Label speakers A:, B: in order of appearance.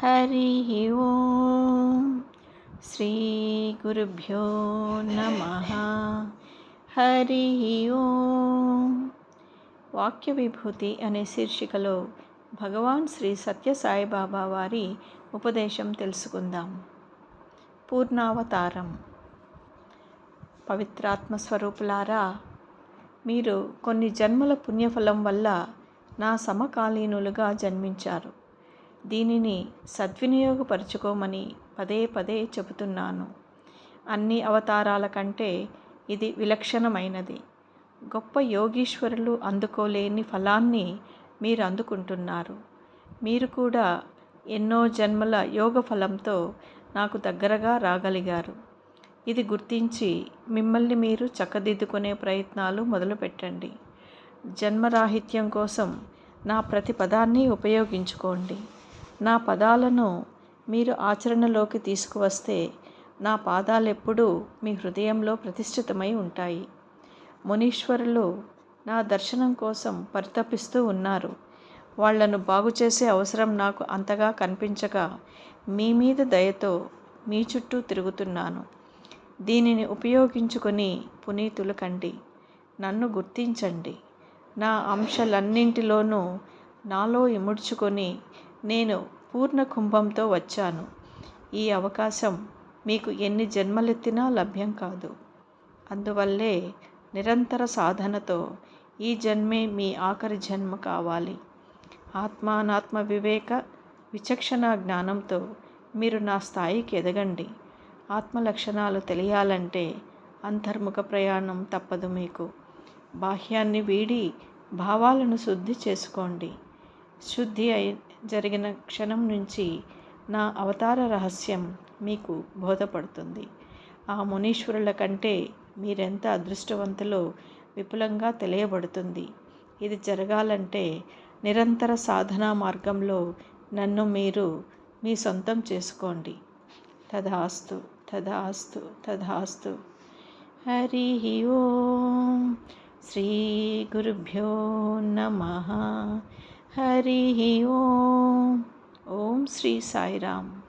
A: హరి ఓం. శ్రీ గురుభ్యో నమః. హరి ఓం. వాక్య విభూతి అనే శీర్షికలో భగవాన్ శ్రీ సత్య సాయిబాబా వారి ఉపదేశం తెలుసుకుందాం. పూర్ణావతారం. పవిత్రాత్మ స్వరూపులారా, మీరు కొన్ని జన్మల పుణ్యఫలం వల్ల నా సమకాలీనులుగా జన్మించారు. దీనిని సద్వినియోగపరుచుకోమని పదే పదే చెబుతున్నాను. అన్ని అవతారాల కంటే ఇది విలక్షణమైనది. గొప్ప యోగీశ్వరులు అందుకోలేని ఫలాన్ని మీరు అందుకుంటున్నారు. మీరు కూడా ఎన్నో జన్మల యోగ ఫలంతో నాకు దగ్గరగా రాగలిగారు. ఇది గుర్తించి మిమ్మల్ని మీరు చక్కదిద్దుకునే ప్రయత్నాలు మొదలుపెట్టండి. జన్మరాహిత్యం కోసం నా ప్రతి పదాన్ని ఉపయోగించుకోండి. నా పదాలను మీరు ఆచరణలోకి తీసుకువస్తే నా పాదాలెప్పుడూ మీ హృదయంలో ప్రతిష్ఠితమై ఉంటాయి. మునీశ్వరులు నా దర్శనం కోసం పరితపిస్తూ ఉన్నారు. వాళ్లను బాగుచేసే అవసరం నాకు అంతగా కనిపించక మీ మీద దయతో మీ చుట్టూ తిరుగుతున్నాను. దీనిని ఉపయోగించుకొని పునీతులు కండి. నన్ను గుర్తించండి. నా అంశాలన్నింటిలోనూ నాలో ఇముడ్చుకొని నేను పూర్ణ కుంభంతో వచ్చాను. ఈ అవకాశం మీకు ఎన్ని జన్మలెత్తినా లభ్యం కాదు. అందువల్లే నిరంతర సాధనతో ఈ జన్మే మీ ఆఖరి జన్మ కావాలి. ఆత్మానాత్మ వివేక విచక్షణ జ్ఞానంతో మీరు నా స్థాయికి ఎదగండి. ఆత్మ లక్షణాలు తెలియాలంటే అంతర్ముఖ ప్రయాణం తప్పదు మీకు. బాహ్యాన్ని వీడి భావాలను శుద్ధి చేసుకోండి. శుద్ధి జరిగిన క్షణం నుంచి నా అవతార రహస్యం మీకు బోధపడుతుంది. ఆ మునీశ్వరుల కంటే మీరెంత అదృష్టవంతులో విపులంగా తెలియబడుతుంది. ఇది జరగాలంటే నిరంతర సాధనా మార్గంలో నన్ను మీరు మీ సొంతం చేసుకోండి. తథాస్తు తథాస్తు తథాస్తు. హరి ఓం. శ్రీ గురుభ్యో నమః. హరి ఓం. ఓం శ్రీ సాయిరామ్.